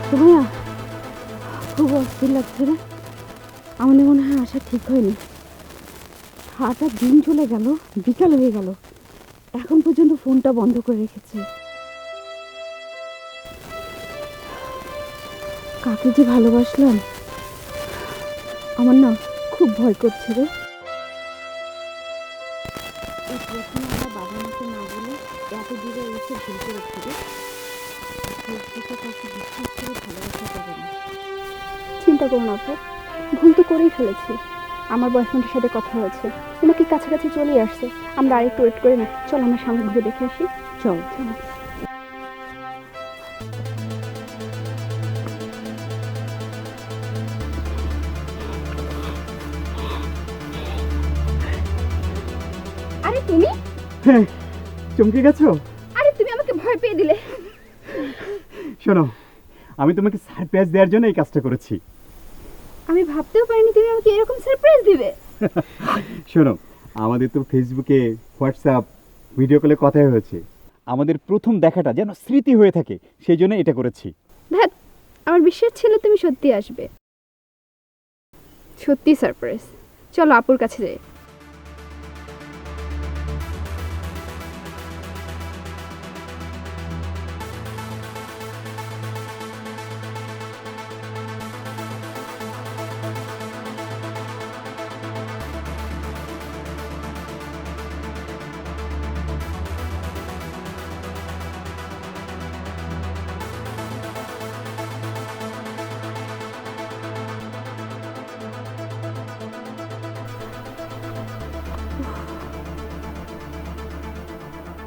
সুমাইয়া, খুব অস্থির লাগছে রে। আমার মনে হয় আসা ঠিক হয়নি। 8টা দিন চলে গেল, বিকাল হয়ে গেল, এখন পর্যন্ত ফোনটা বন্ধ করে রেখেছে। কাকে যে ভালোবাসলাম, আমার না খুব ভয় করছে রে। এই প্রথম আমরা বাবা মাকে না বলে এত দূরে এসে ভুল করেছি রে। কাউকে বিশ্বাস করে ভালোবাসা যাবে না। চিন্তা করো না আপু, ভুল তো করেই ফেলেছি। আমার বয়ফ্রেন্ডের সাথে কথা হয়েছে, ওনাকে কাছাকাছি চলে আসছে। আমরা আরেকটু ওয়েট করে না, চল আমরা সামনে ঘুরে দেখে আসি। চল চলো। আরে তুমি, হ্যাঁ, চমকে গেছো? আরে তুমি আমাকে ভয় পেয়ে দিলে। শোনো, আমি তোমাকে সারপ্রাইজ দেওয়ার জন্য এই কাজটা করেছি। আমি ভাবতেও পারিনি তুমি আমাকে এরকম সারপ্রাইজ দিবে। শোনো, আমাদের তো ফেসবুকে, হোয়াটসঅ্যাপ, ভিডিও কলে কথাই হয়েছে। আমাদের প্রথম দেখাটা যেন স্মৃতি হয়ে থাকে, সেই জন্য এটা করেছি। ধ্যাৎ, আমার বিশ্বাস ছিল তুমি সত্যি আসবে। সত্যি সারপ্রাইজ। চলো আপুর কাছে যাই।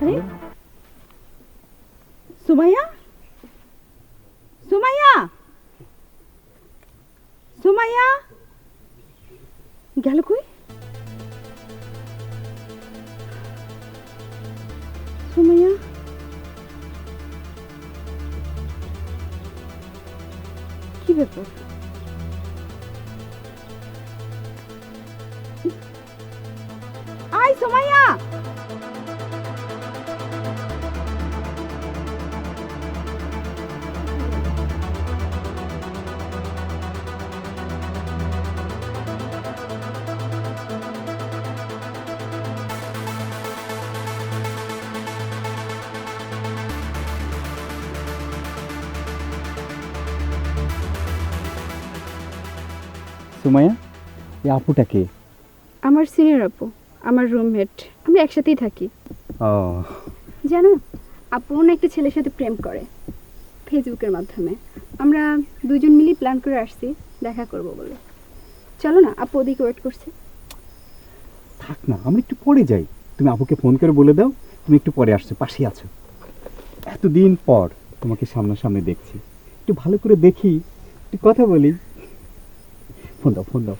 আরে সুমাইয়া, সুমাইয়া, সুমাইয়া গেল কই? সুমাইয়া, কি ব্যাপার? আয় সুমাইয়া। সুমাইয়া, এই আপুটা কে? আমার সিনিয়র আপু, আমার রুমমেট, আমরা একসাথেই থাকি। ও, জানো, আপু না একটা ছেলের সাথে প্রেম করে ফেসবুকের মাধ্যমে। আমরা দুজন মিলে প্ল্যান করে আসছি দেখা করব বলে। চলো না, আপু ওদিকে ওয়েট করছে। থাক না, আমরা একটু পরে যাই। তুমি আপুকে ফোন করে বলে দাও তুমি একটু পরে আসছো, পাশেই আছো। এতদিন পর তোমাকে সামনাসামনি দেখছি, একটু ভালো করে দেখি, একটু কথা বলি। ফোন দাও, ফোন দাও।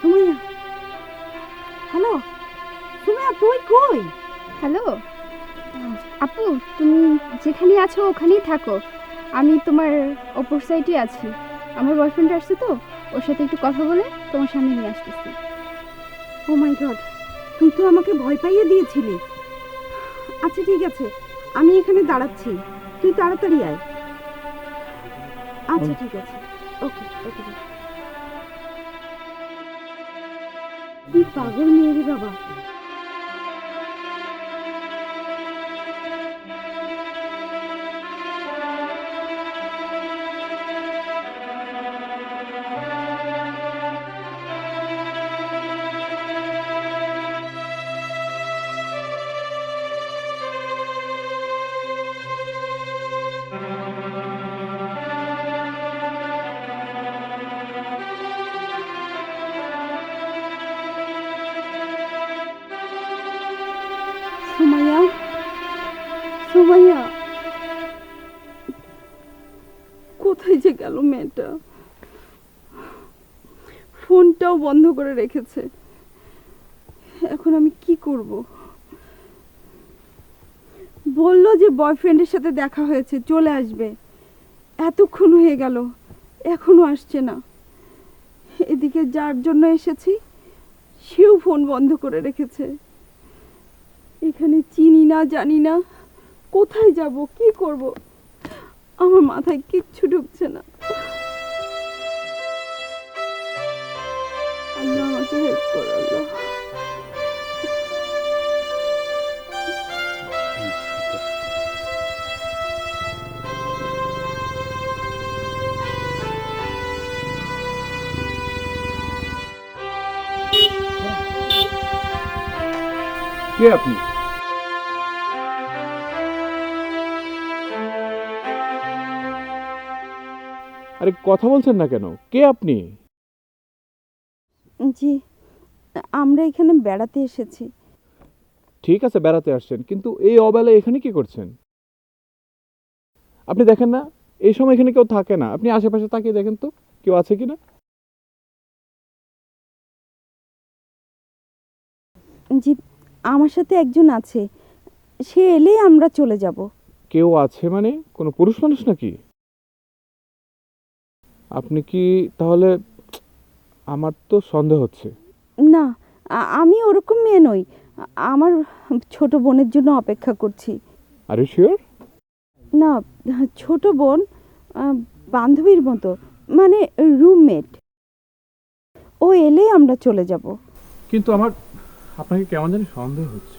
সুমাইয়া, হ্যালো সুমাইয়া, তুই কই? হ্যালো আপু, তুমি যেখানে আছো ওখানেই থাকো। আমি তোমার অপর সাইডে আছি। আমার বয়ফ্রেন্ড আসছে তো, ওর সাথে একটু কথা বলে তোমার সামনে নিয়ে আসতেছি। ও মাই গড, তুই তো আমাকে ভয় পাইয়ে দিয়েছিলি। আচ্ছা ঠিক আছে, আমি এখানে দাঁড়াচ্ছি, তুই তাড়াতাড়ি আয়। আচ্ছা ঠিক আছে, ওকে ওকে। কি পাগল মেয়ে রে বাবা। সুমাইয়া, সুমাইয়া, কোথায় যে গেল মেয়েটা? ফোনটাও বন্ধ করে রেখেছে। এখন আমি কি করব? বলল যে বয়ফ্রেন্ডের সাথে দেখা হয়েছে, চলে আসবে। এতক্ষণ হয়ে গেল, এখনো আসছে না। এদিকে যার জন্য এসেছি সেও ফোন বন্ধ করে রেখেছে। এখানে চিনি না, জানি না, কোথায় যাব, কি করব, আমার মাথায় কিচ্ছু ঢুকছে না। আল্লাহ আমাকে হেল্প করো আল্লাহ। কে আপনি? আরে কথা বলছেন না কেন? কে আপনি? জি, আমরা এখানে বেড়াতে এসেছি। ঠিক আছে, বেড়াতে আসছেন, কিন্তু এই অবেলায় এখানে কি করছেন? আপনি দেখেন না এই সময় এখানে কেউ থাকে না। আপনি আশেপাশে তাকিয়ে দেখেন তো কেউ আছে কিনা। জি, আমার সাথে একজন আছে, সে এলেই আমরা চলে যাব। কেউ আছে মানে কোনো পুরুষ মানুষ নাকি? আপনি কি তাহলে? আমার তো সন্দেহ হচ্ছে। না, আমি ওরকম মেয়ে নই। আমার ছোট বোনের জন্য অপেক্ষা করছি। Are you sure? না, ছোট বোন, বান্ধবীর মতো, মানে রুমমেট। ও এলেই আমরা চলে যাব। কিন্তু আমার আপনাকে কেমন জানি সন্দেহ হচ্ছে।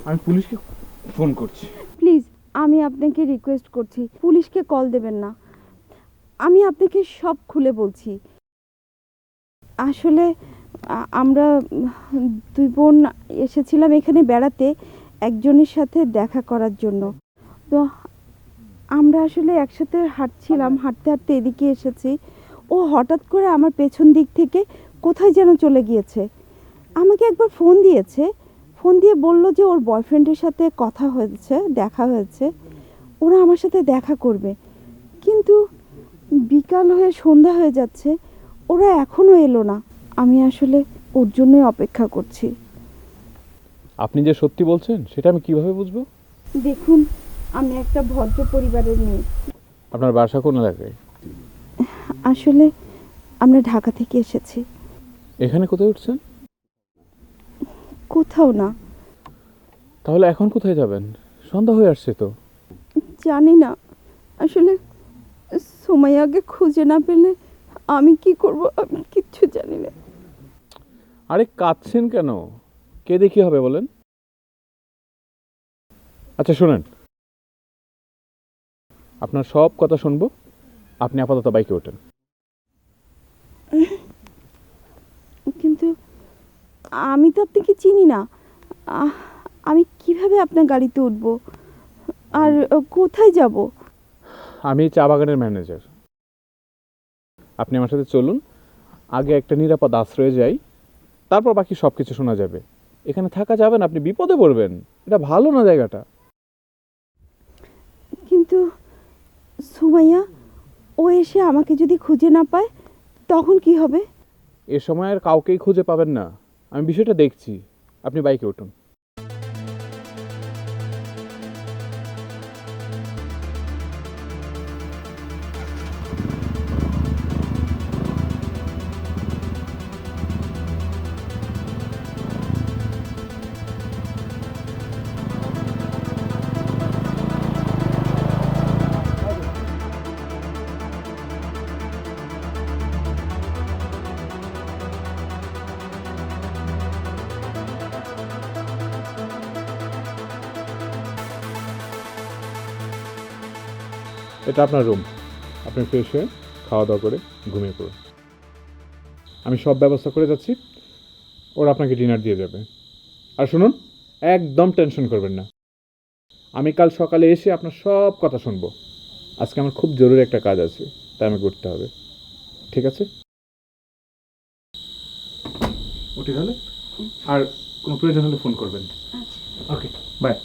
আমি পুলিশকে ফোন করছি। প্লিজ, আমি আপনাকে রিকোয়েস্ট করছি, পুলিশকে কল দেবেন না। আমি আপনাকে সব খুলে বলছি। আসলে আমরা দুই বোন এসেছিলাম এখানে বেড়াতে একজনের সাথে দেখা করার জন্য। তো আমরা আসলে একসাথে হাঁটছিলাম, হাঁটতে হাঁটতে এদিকে এসেছি। ও হঠাৎ করে আমার পেছন দিক থেকে কোথায় যেন চলে গিয়েছে। আমাকে একবার ফোন দিয়েছে, ফোন দিয়ে বলল যে ওর বয়ফ্রেন্ডের সাথে কথা হয়েছে, দেখা হয়েছে, ওরা আমার সাথে দেখা করবে। কিন্তু বিকাল হয়ে সন্ধ্যা হয়ে যাচ্ছে, ওরা এখনও এলো না। আমি আসলে ওর জন্যই অপেক্ষা করছি। আপনি যে সত্যি বলছেন সেটা আমি কিভাবে বুঝবো? দেখুন, আমি একটা ভদ্র পরিবারের মেয়ে। আপনার বাসা কোন এলাকায়? আসলে আমরা ঢাকা থেকে এসেছি। এখানে কোথায় উঠছেন? কোথাও না। তাহলে এখন কোথায় যাবেন? সন্ধ্যা হয়ে আসছে তো। জানি না, আসলে সুমাইয়াকে খুঁজে না পেলে আমি কি করব, আমি কিচ্ছু জানি না। আরে কাঁদছেন কেন? কে দেখি হবে বলেন? আচ্ছা শুনেন, আপনার সব কথা শুনবো। আপনি আপাতত বাইকে ওঠেন। কিন্তু আমি তো আপনাকে চিনি না। আমি কিভাবে আপনার গাড়িতে উঠব, আর কোথায় যাব? আমি চা বাগানের ম্যানেজার। আপনি আমার সাথে চলুন, আগে একটা নিরাপদ আশ্রয়ে যাই, তারপর বাকি সব কিছু শোনা যাবে। এখানে থাকা যাবে না, আপনি বিপদে পড়বেন। এটা ভালো না জায়গাটা। কিন্তু সুমাইয়া, ও এসে আমাকে যদি খুঁজে না পায় তখন কি হবে? এ সময় আর কাউকেই খুঁজে পাবেন না। আমি বিষয়টা দেখছি। আপনি বাইকে উঠুন। এটা আপনার রুম। আপনি ফ্রেশ হয়ে খাওয়া দাওয়া করে ঘুমিয়ে পড়ুন। আমি সব ব্যবস্থা করে যাচ্ছি। ওরা আপনাকে ডিনার দিয়ে যাবে। আর শুনুন, একদম টেনশন করবেন না। আমি কাল সকালে এসে আপনার সব কথা শুনবো। আজকে আমার খুব জরুরি একটা কাজ আছে, তাই আমি করতে হবে। ঠিক আছে? ওকে তাহলে, আর কোনো প্রয়োজন হলে ফোন করবেন। ওকে, বাই।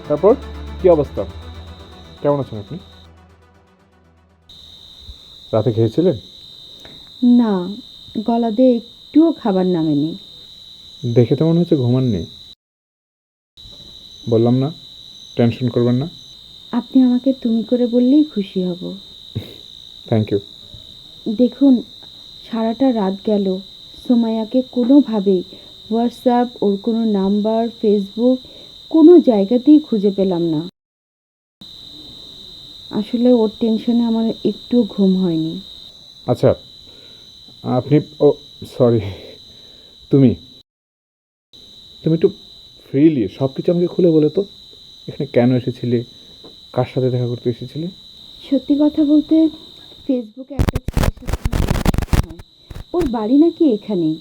তারপর কি অবস্থা, কেমন আছেন আপনি? রাতে খেয়েছিলেন? না, গলা দিয়ে একটুও খাবার নামেনি। দেখে তো মনে হচ্ছে ঘুমাননি। বললাম না টেনশন করবেন না। আপনি আমাকে তুমি করে বললেই খুশি হব। Thank you. দেখুন, সারাটা রাত গেল সোমায়াকে কোনোভাবেই হোয়াটসঅ্যাপ, ওর কোনো নাম্বার, ফেসবুক কোনো জায়গাতেই খুঁজে পেলাম না। আসলে ওর টেনশনে আমার একটু ঘুম হয়নি। আচ্ছা, আপনি ও সরি, তুমি তুমি একটু ফ্রিলি সব কিছু আমাকে খুলে বলে তো, এখানে কেন এসেছিলে, কার সাথে দেখা করতে এসেছিলে? সত্যি কথা বলতে, ফেসবুকে একটা ছেলের সাথে আমার relation হয়। ওর বাড়ি নাকি এখানেই।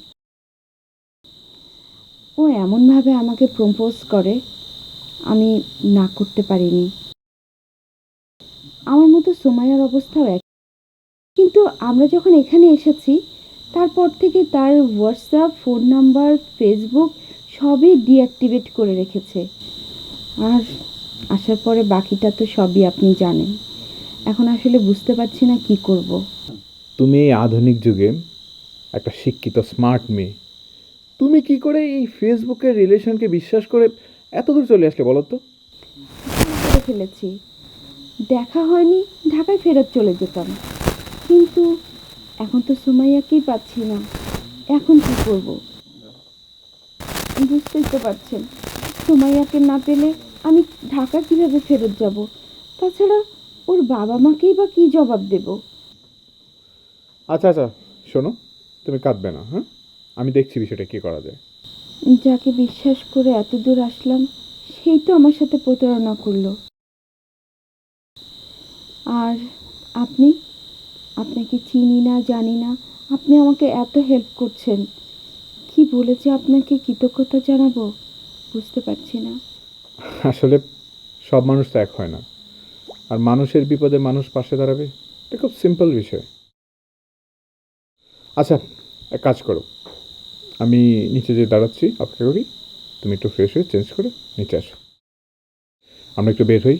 ও এমনভাবে আমাকে প্রপোজ করে, আমি না করতে পারিনি। আমার মতো সোমায়ার অবস্থাও এক। কিন্তু আমরা যখন এখানে এসেছি তারপর থেকে তার হোয়াটসঅ্যাপ, ফোন নাম্বার, ফেসবুক সবই ডিঅ্যাক্টিভেট করে রেখেছে। আর আসার পরে বাকিটা তো সবই আপনি জানেন। এখন আসলে বুঝতে পারছি না কি করব। তুমি এই আধুনিক যুগে একটা শিক্ষিত স্মার্ট মেয়ে, তুমি কি করে এই ফেসবুকের রিলেশনকে বিশ্বাস করে এত দূর চলে আসলে বলো তো? করে ফেলেছি, দেখা হয়নি, ঢাকায় ফেরত চলে যেতাম। কিন্তু এখন তো সুমাইয়াকেই পাচ্ছি না, এখন কি করব? বুঝতেই তো পারছেন, সুমাইয়াকে না পেলে আমি ঢাকা কিভাবে ফেরত যাব? তাছাড়া ওর বাবা মাকেই বা কি জবাব দেব? আচ্ছা আচ্ছা, শোনো, তুমি কাঁদবে না, হ্যাঁ? আমি দেখছি বিষয়টা কী করা যায়। যাকে বিশ্বাস করে এত দূর আসলাম সেই তো আমার সাথে প্রতারণা করলো। আর আপনি, আপনাকে চিনি না, জানি না, আপনি আমাকে এত হেল্প করছেন। কি বলেছে আপনাকে কৃতজ্ঞতা জানাবো বুঝতে পারছি না। আসলে সব মানুষ তো এক হয় না, আর মানুষের বিপদে মানুষ পাশে দাঁড়াবে, এটা খুব সিম্পল বিষয়। আচ্ছা, এক কাজ করো, আমি নিচে যে দাঁড়াচ্ছি অপেক্ষা করি, তুমি একটু ফ্রেশ হয়ে চেঞ্জ করে নিচে আসো, আমরা একটু বের হই,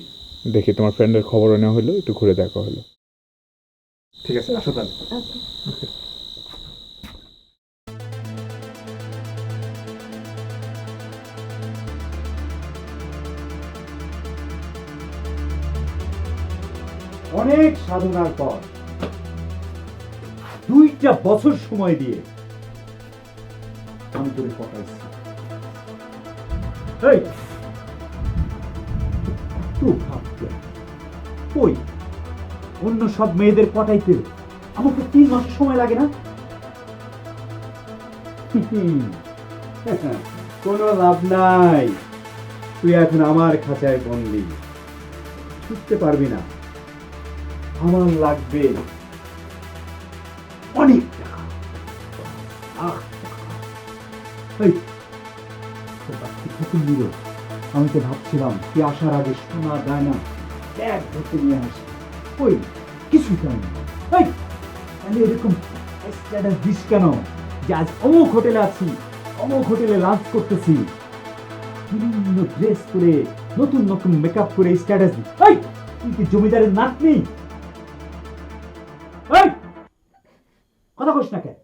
দেখি তোমার ফ্রেন্ডের খবরও নেওয়া হলো, একটু ঘুরে দেখা হলো। ঠিক আছে, আসো তাহলে। অনেক সাধনার পর 2টা বছর সময় দিয়ে আমি তোরে পটাইছি। এই তুই ভাবতে কই, অন্য সব মেয়েদের পটাইতে আমাকে 3 মাস সময় লাগে না? কোনো লাভ নাই, তুই এখন আমার খাঁচায় বন্দি, ছুটতে পারবি না। আমার লাগবে অনেক টাকা। এই, তোর বাড়ি থেকে কি নিল? আমি তো ভাবছিলাম তুই আসার আগে সোনা দায়না ব্যাগ ভর্তি নিয়ে আসবি, ওই কিছু চাই না। এই, তাহলে এরকম স্ট্যাটাস দিস কেন যে আজ অমুক হোটেলে আছি, অমুক হোটেলে লাঞ্চ করতেছি, বিভিন্ন ড্রেস পরে নতুন নতুন মেকআপ করে স্ট্যাটাস দিস? এই, তুই কি জমিদারের নাতনি? এই, কথা কইস না কেন?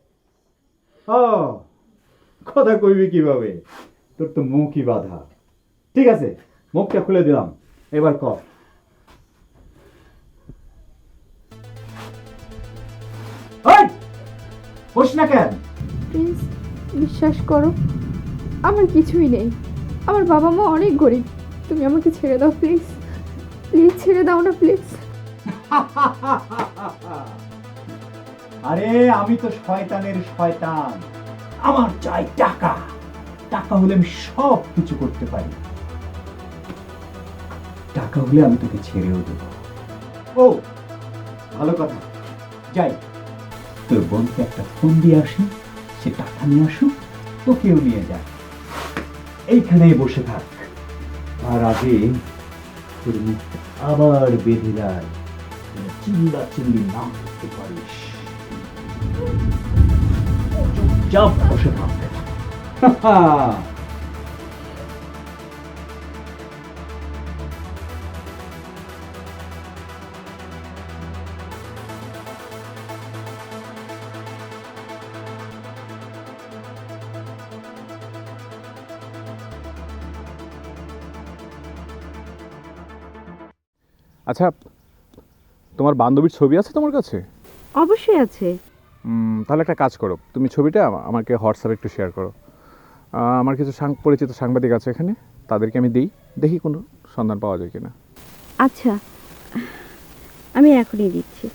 ও, কথা কইবি কিভাবে? তোর তো মুখই বাধা। ঠিক আছে, মুখটা খুলে দিলাম, এবার কর। এই, কইস না কেন? প্লিজ বিশ্বাস করো, আমার কিছুই নেই। আমার বাবা মা অনেক গরিব। তুমি আমাকে ছেড়ে দাও প্লিজ, প্লিজ ছেড়ে দাও না প্লিজ। আরে আমি তো শয়তানের শয়তান, আমার চাই টাকা। টাকা হলে আমি সব কিছু করতে পারি। টাকা হলে আমি তোকে ছেড়েও দেব। ও ভালো কথা, যাই তোর বোনকে একটা ফোন দিয়ে আসি, সে টাকা নিয়ে আসুক, তোকেও নিয়ে যায়, এইখানেই বসে থাক। আর আগে তোর মুখটা আবার বেঁধে যায়, চিল্লা চিল্লি না করতে পারিস। চুপচাপ বসে থাক। আচ্ছা, তোমার বান্ধবীর ছবি আছে তোমার কাছে? অবশ্যই আছে। তাহলে একটা কাজ করো, তুমি ছবিটা আমাকে হোয়াটসঅ্যাপে একটু শেয়ার করো। আমার কিছু পরিচিত সাংবাদিক আছে এখানে, তাদেরকে আমি দিই, দেখি কোনো সন্ধান পাওয়া যায় কিনা। আচ্ছা, আমি এখনই দিচ্ছি।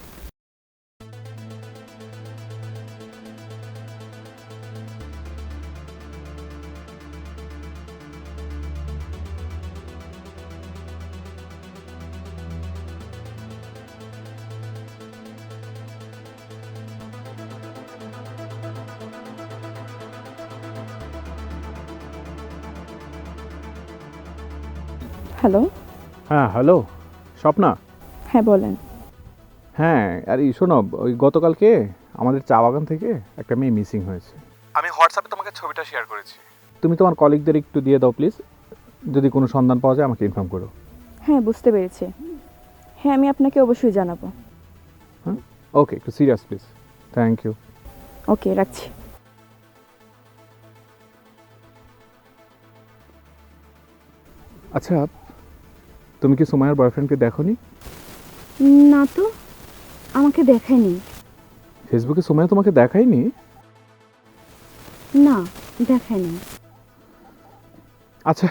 হ্যালো। হ্যাঁ, হ্যালো স্বপ্না। হ্যাঁ বলেন। হ্যাঁ, আর এই শোনো, ওই গতকালকে আমাদের চা বাগান থেকে একটা মেয়ে মিসিং হয়েছে। আমি হোয়াটসঅ্যাপে তোমাকে ছবিটা শেয়ার করেছি, তুমি তোমার কলিগদের একটু দিয়ে দাও প্লিজ। যদি কোনো সন্ধান পাওয়া যায় আমাকে ইনফর্ম করো। হ্যাঁ, বুঝতে পেরেছি। হ্যাঁ, আমি আপনাকে অবশ্যই জানাবো। হ্যাঁ, ওকে, একটু serious please. Thank you. Okay, রাখছি। আচ্ছা, তুমি কি সুমাইয়ার বয়ফ্রেন্ডকে দেখোনি? না তো, আমাকে দেখায়নি। ফেসবুকে সুমাইয়া তোমাকে দেখায়নি? না, দেখায়নি। আচ্ছা,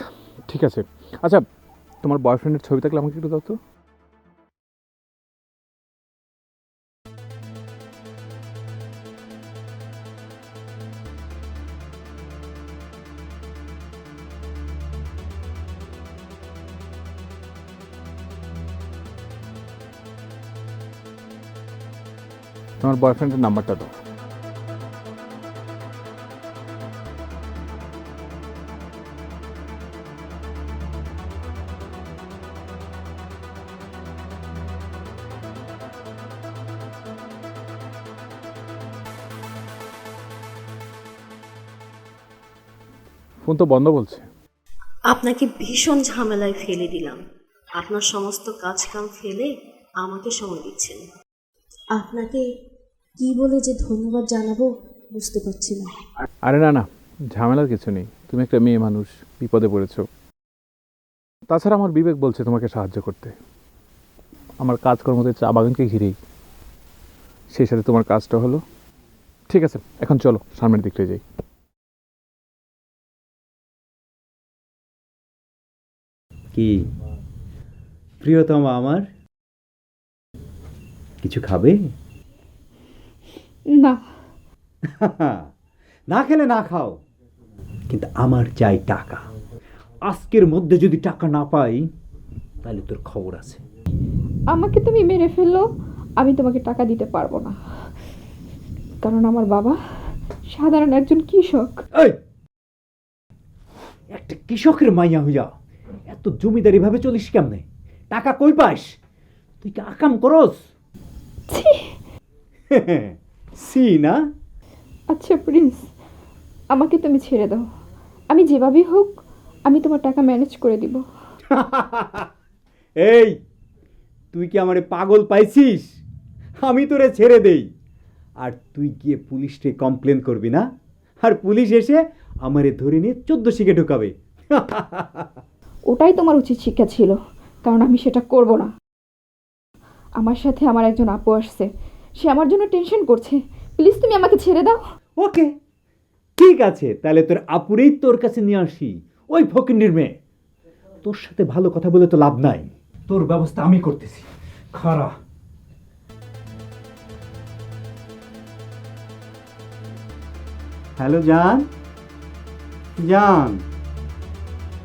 ঠিক আছে। আচ্ছা, তোমার বয়ফ্রেন্ডের ছবি থাকলে আমাকে একটু দাও তো। তোমার বয়ফ্রেন্ডের নাম্বারটা দাও। ফোন তো বন্ধ বলছে। আপনাকে ভীষণ ঝামেলায় ফেলে দিলাম। আপনার সমস্ত কাজ কাম ফেলে আমাকে সময় দিচ্ছেন। আপনাকে কি বলে যে ধন্যবাদ জানাবো বুঝতে পারছি না। আরে না না, ঝামেলার কিছু নেই, তুমি একটা মেয়ে মানুষ, বিপদে পড়েছো। তাছাড়া আমার বিবেক বলছে তোমাকে সাহায্য করতে। আমার কাজকর্মতে চা বাগানকে ঘিরেই, সেই সাথে তোমার কাজটা হলো। ঠিক আছে, এখন চলো সামনের দিকটা যাই। কি প্রিয়তমা আমার, কিছু খাবে? না। না খেলে না খাও, কিন্তু আমার চাই টাকা। আজকের মধ্যে যদি টাকা না পাই তাহলে তোর খবর আছে। আমাকে তুমি মেরে ফেললো, আমি তোমাকে টাকা দিতে পারবো না, কারণ আমার বাবা সাধারণ একজন কৃষক। এই, একটা কৃষকের মাইয়া হইয়া এত জমিদারি ভাবে চলিস কেমনে? টাকা কই পাস? তুই কি আকাম করস? সি না? আচ্ছা প্রিন্স, আমাকে তুমি ছেড়ে দাও, আমি যেভাবেই হোক আমি তোমার টাকা ম্যানেজ করে দিব। এই, তুই কি আমারে পাগল পাইছিস? আমি তোরে ছেড়ে দেই আর তুই গিয়ে পুলিশকে কমপ্লেন করবি না, আর পুলিশ এসে আমারে ধরে নিয়ে 14 শিখে ঢুকাবে। ওটাই তোমার উচিত শিক্ষা ছিল, কারণ আমি সেটা করব না। আমার সাথে আমার একজন আপু আসছে, সে আমার জন্য টেনশন করছে, প্লিজ তুমি আমাকে ছেড়ে দাও। ওকে, ঠিক আছে, তাহলে তোর আপুরেই তোর কাছে নিয়ে আসি। ওই ফকিন্নির মেয়ে, তোর সাথে ভালো কথা বলে তো লাভ নাই, তোর ব্যবস্থা আমি করতেছি। খারা। হ্যালো জান, জান,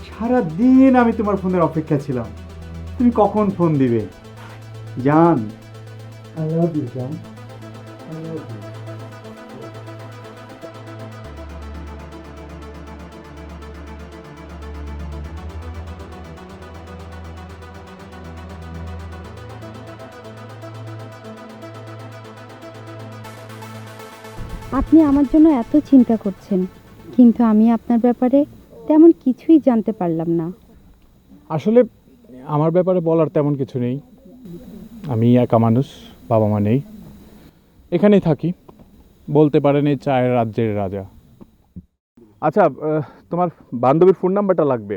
সারা দিন আমি তোমার ফোনের অপেক্ষা ছিলাম, তুমি কখন ফোন দিবে। জান, আই লাভ ইউ জান, আই লাভ ইউ। আপনি আমার জন্য এত চিন্তা করছেন, কিন্তু আমি আপনার ব্যাপারে তেমন কিছুই জানতে পারলাম না। আসলে আমার ব্যাপারে বলার তেমন কিছু নেই। আমি একা মানুষ, বাবা মা নেই, এখানেই থাকি, বলতে পারেন এই চায়ের রাজ্যের রাজা। আচ্ছা, তোমার বান্ধবীর ফোন নাম্বারটা লাগবে।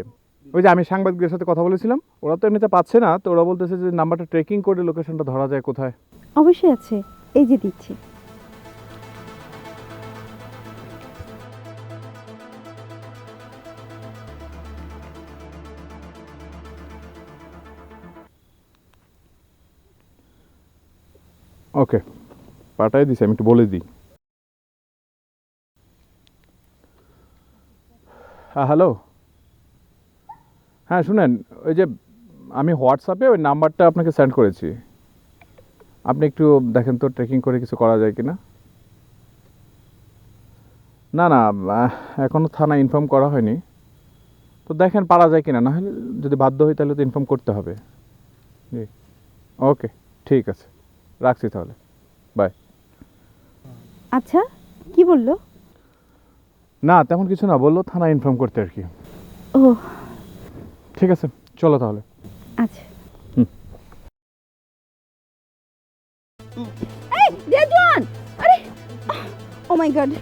ওই যে আমি সাংবাদিকদের সাথে কথা বলেছিলাম, ওরা তো এমনিতে পাচ্ছে না, তো ওরা বলতেছে যে নাম্বারটা ট্রেকিং করে লোকেশনটা ধরা যায় কোথায়। অবশ্যই আছে, এই যে দিচ্ছি। ওকে, পাঠাই দিছি, আমি একটু বলে দিই। হ্যাঁ হ্যালো, হ্যাঁ শুনেন, ওই যে আমি হোয়াটসঅ্যাপে ওই নাম্বারটা আপনাকে সেন্ড করেছি, আপনি একটু দেখেন তো ট্রেকিং করে কিছু করা যায় কি না। না না, এখনও থানায় ইনফর্ম করা হয়নি, তো দেখেন পারা যায় কিনা, না হলে যদি বাধ্য হই তাহলে তো ইনফর্ম করতে হবে। জি, ওকে, ঠিক আছে, রাখছি তাহলে, বাই। আচ্ছা, কি বললো? না তেমন কিছু না, বললো থানায় ইনফর্ম করতে আর কি। ও ঠিক আছে, চলো তাহলে। আচ্ছা। হুম। এই রেজওয়ান, আরে ও মাই গড।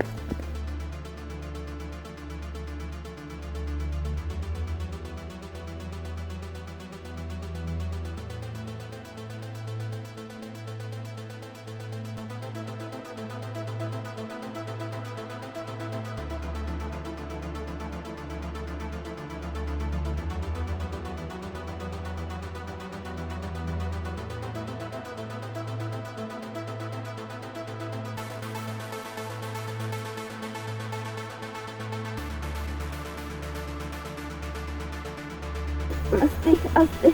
আস্তে আস্তে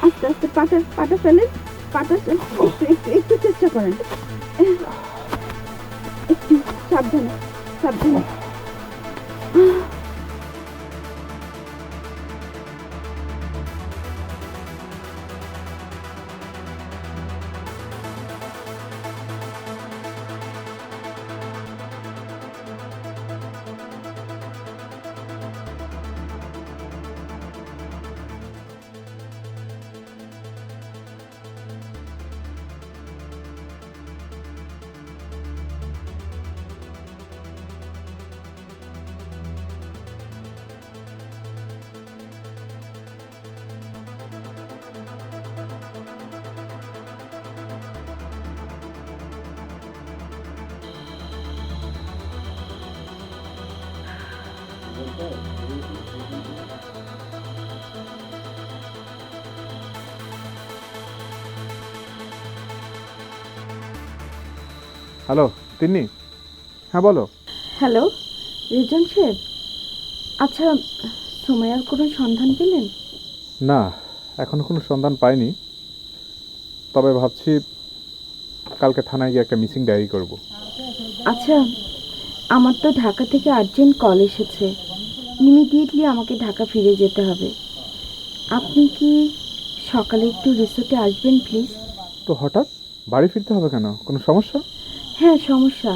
আস্তে আস্তে পাটা ফেলেন, পাটা একটু চেষ্টা করেন, একটু সাবধানে সাবধানে। হ্যালো তিন্নি, হ্যাঁ বলো। হ্যালো রেজন সাহেব, আচ্ছা সময়ের কোনো সন্ধান পেলেন? না এখনও কোনো সন্ধান পাইনি, তবে ভাবছি কালকে থানায় গিয়ে একটা মিসিং ডায়েরি করব। আচ্ছা, আমার তো ঢাকা থেকে আর্জেন্ট কল এসেছে, ইমিডিয়েটলি আমাকে ঢাকা ফিরে যেতে হবে। আপনি কি সকালে একটু রিসোর্টে আসবেন প্লিজ? তো হঠাৎ বাড়ি ফিরতে হবে কেন, কোনো সমস্যা? হ্যাঁ সমস্যা,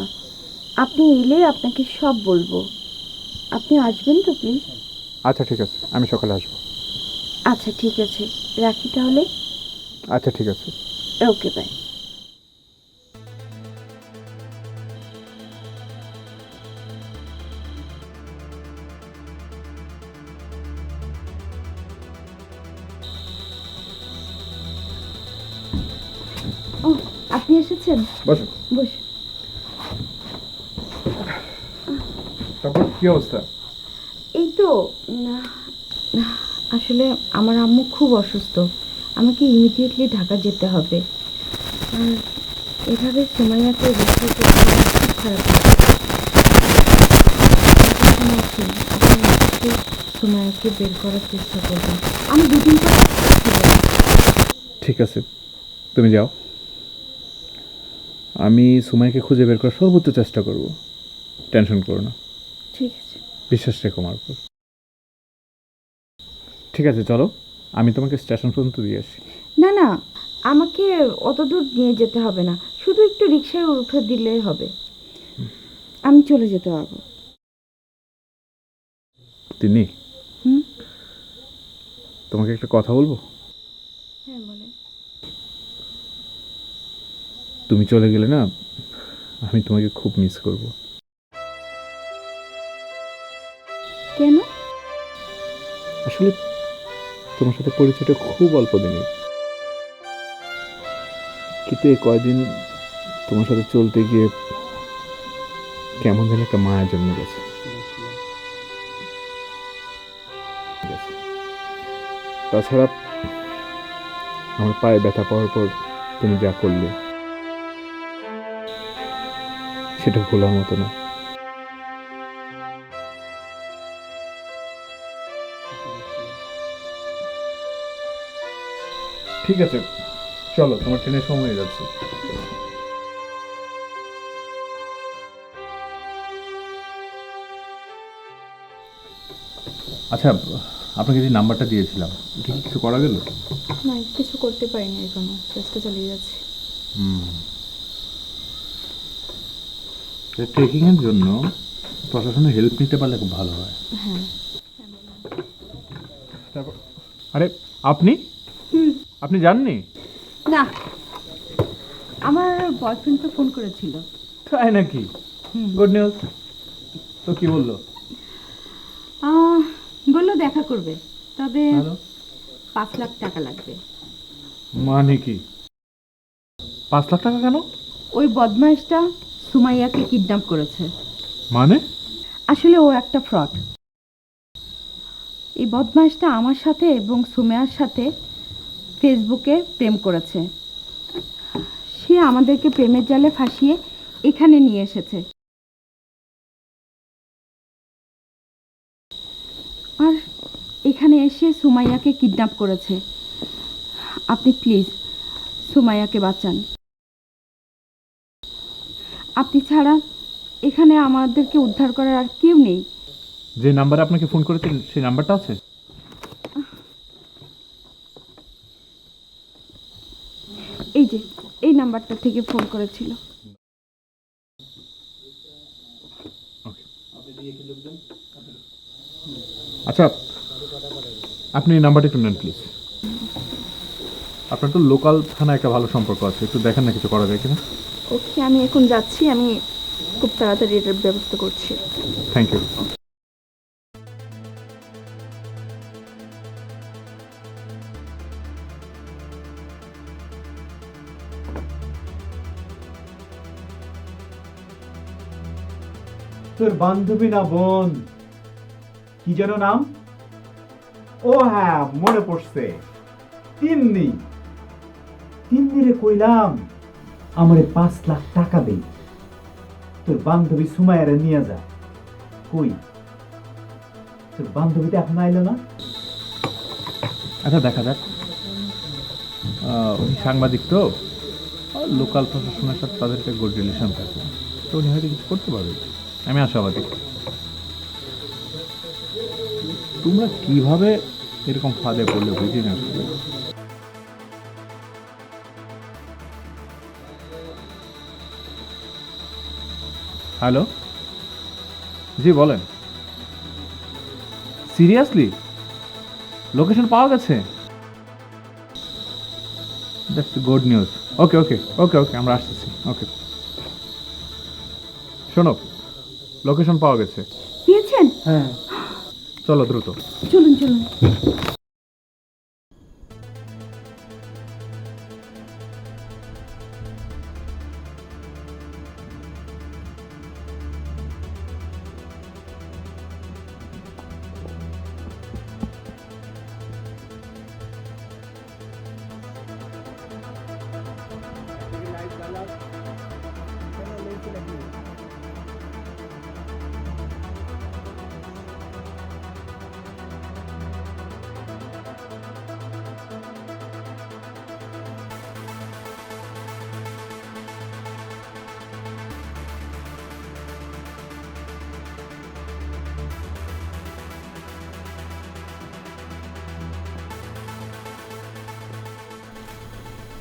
আপনি এলে আপনাকে সব বলবো। আপনি আসবেন তো প্লিজ? আচ্ছা ঠিক আছে, আমি সকালে আসবো। আচ্ছা ঠিক আছে, রাখি তাহলে। আচ্ছা ঠিক আছে। Okay bye. ও আপনি এসেছেন, বসো। বস। তারপর কি অবস্থা? এই তো আসলে আমার আম্মু খুব অসুস্থ, আমাকে ইমিডিয়েটলি ঢাকা যেতে হবে। আর এভাবে সময়কে রেখে যেতে আমার খুব খারাপ লাগে। আপনি আছেন, আপনি আজকে সময়কে বের করার চেষ্টা করবেন। আমি দুদিন পর ফিরে আসবো। ঠিক আছে, তুমি যাও, আমি সুমাইকে খুঁজে বের করার সর্বোচ্চ চেষ্টা করব, টেনশন করো না, ঠিক আছে। বিশ্বাস রেখো আমার উপর। ঠিক আছে চলো, আমি তোমাকে স্টেশন পর্যন্ত দিয়ে আসি। না না, আমাকে অত দূর নিয়ে যেতে হবে না, শুধু একটু রিক্সায় উঠে দিলেই হবে, আমি চলে যেতে পারবো। তিনি হুম? তোমাকে একটা কথা বলবো? হ্যাঁ বলেন। তুমি চলে গেলে না, আমি তোমাকে খুব মিস করব। কেন? আসলে তোমার সাথে পরিচয়টা খুব অল্প দিনের, কিন্তু এই কয়দিন তোমার সাথে চলতে গিয়ে কেমন যেন একটা মায়া জন্মে গেছে। তাছাড়া আমার পায়ে ব্যথা পাওয়ার পর তুমি যা করলে সেটা ভোলার মতো না। ঠিক আছে, চলো, তোমার ট্রেনের সময় হয়ে যাচ্ছে। আচ্ছা, আপনাকে যে নাম্বারটা দিয়েছিলাম, এটা কি কিছু করা গেল? না, কিছু করতে পারিনি এখনো, চেষ্টা চালিয়ে যাচ্ছি। ট্রেকিং এর জন্য প্রশাসনের হেল্প নিতে পারলে খুব ভালো হয়। হ্যাঁ। আরে আপনি আপনি জাননি? না, আমার বয়ফ্রেন্ড তো ফোন করেছিল। তাই নাকি? Good news. তো কি বললো? বললো দেখা করবে, তবে ভালো। 5 লাখ টাকা লাগবে। মানে কি 5 লাখ টাকা কেন? ওই বদমাইশটা সুমাইয়াকে কিডন্যাপ করেছে। মানে? আসলে ও একটা ফ্রড। এই বদমাইশটা আমার সাথে এবং সুমাইয়ার সাথে ফেসবুকে প্রেম করেছে। সে আমাদেরকে প্রেমের জালে ফাঁসিয়ে এখানে নিয়ে এসেছে। আর এখানে এসে সুমাইয়াকে কিডন্যাপ করেছে। আপনি প্লিজ সুমাইয়াকে বাঁচান। আপনি ছাড়া এখানে আমাদেরকে উদ্ধার করার আর কেউ নেই। যে নাম্বারে আপনাকে ফোন করেছিলেন সেই নাম্বারটা আছে? এই যে এই নাম্বারটা থেকে ফোন করেছিল। আচ্ছা, আপনি এই নাম্বারটা একটু নেন প্লিজ। আপনার তো লোকাল থানায় একটা ভালো সম্পর্ক আছে, একটু দেখেন না কিছু করা যায় কিনা। ওকে, আমি এখন যাচ্ছি, আমি খুব তাড়াতাড়ি এটার ব্যবস্থা করছি। Thank you. তোর বান্ধবী না বোন, কি যেন নাম? ও হ্যাঁ, মনে পড়ছে, তিন্নি। তিন্নিরে কইলাম আমারে 5 লাখ টাকা দে, তোর বান্ধবী সুমাইয়ারে নিয়ে যা। কই তোর বান্ধবী তো এখন আইলো না? আচ্ছা, দেখা যাক। উনি সাংবাদিক তো, লোকাল প্রশাসনের সাথে তাদের একটা গুড রিলেশন থাকে, তো উনি হয়তো কিছু করতে পারবে। আমি আশাবাদী। তোমরা কিভাবে এরকম ফাঁদে পড়লে বুঝি না আসলে। হ্যালো, জি বলেন। সিরিয়াসলি লোকেশন পাওয়া গেছে? That's good news. Okay okay okay okay, আমরা আসতেছি। ওকে, শোনো, লোকেশন পাওয়া গেছে। পেয়েছেন? হ্যাঁ, চলো দ্রুত। চলুন চলুন।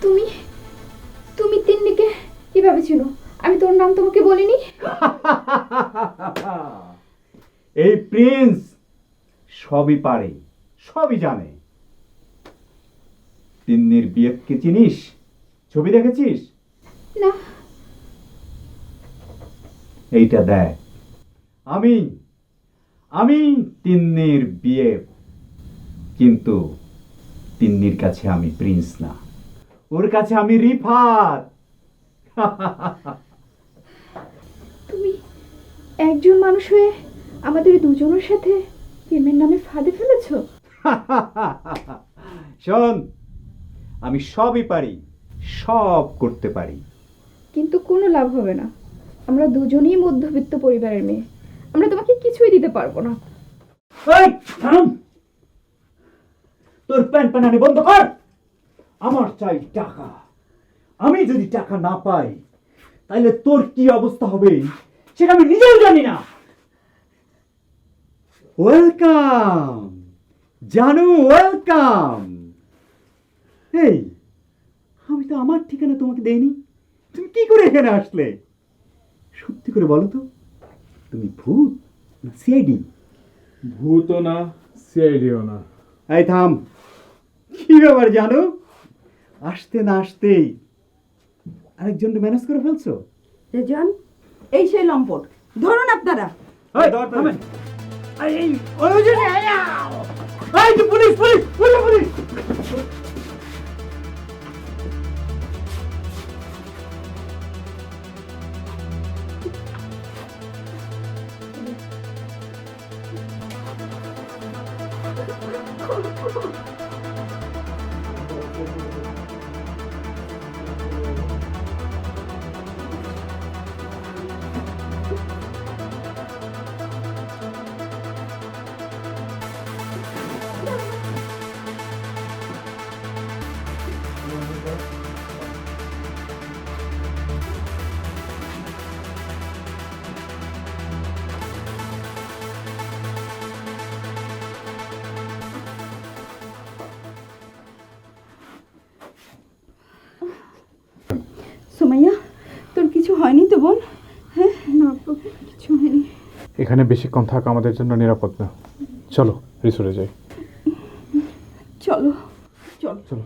তুমি তুমি তিন্নিকে কিভাবে চিনো? আমি তোর নাম তোমাকে বলিনি। এই প্রিন্স সবই পারে, সবই জানে। তিন্নির বিয়েকে চিনিস? ছবি দেখেছিস? না। এইটা দেখ, আমি আমি তিন্নির বিয়ে। কিন্তু তিন্নির কাছে আমি প্রিন্স না, ওর কাছে আমি রিফাত। তুমি একজন মানুষ হয়ে আমাদের দুজনের সাথে প্রেমের নামে ফাঁদে ফেলেছো। শোন, আমি সবই পারি, সব করতে পারি। কিন্তু কোনো লাভ হবে না, আমরা দুজনেই মধ্যবিত্ত পরিবারের মেয়ে, আমরা তোমাকে কিছুই দিতে পারবো না। এই, থাম! তোর প্যান প্যানানি বন্ধ কর। আমার চাই টাকা। আমি যদি টাকা না পাই তাহলে তোর কি অবস্থা হবে সেটা আমি নিজেও জানি না। ওয়েলকাম জানু, ওয়েলকাম। এই, আমি তো আমার ঠিকানা তোমাকে দেইনি, তুমি কি করে এখানে আসলে? সত্যি করে বলো তো, তুমি ভূত না সিআইডি? ভূতও না, সিআইডিও না। এই থাম, কি ব্যাপার জানো? আসতে না আসতেই আরেকজনকে ম্যানেজ করে ফেলছো। রেজন, এই সেই লম্পট, ধরুন আপনারা। Police police police police! Sumaiya, তোর কিছু হয়নি তো বোন? হ্যাঁ, না কিছু হয়নি। এখানে বেশিক্ষণ থাকা আমাদের জন্য নিরাপদ না। চলো রিসোর্টে যাই। চলো চলো। চলো।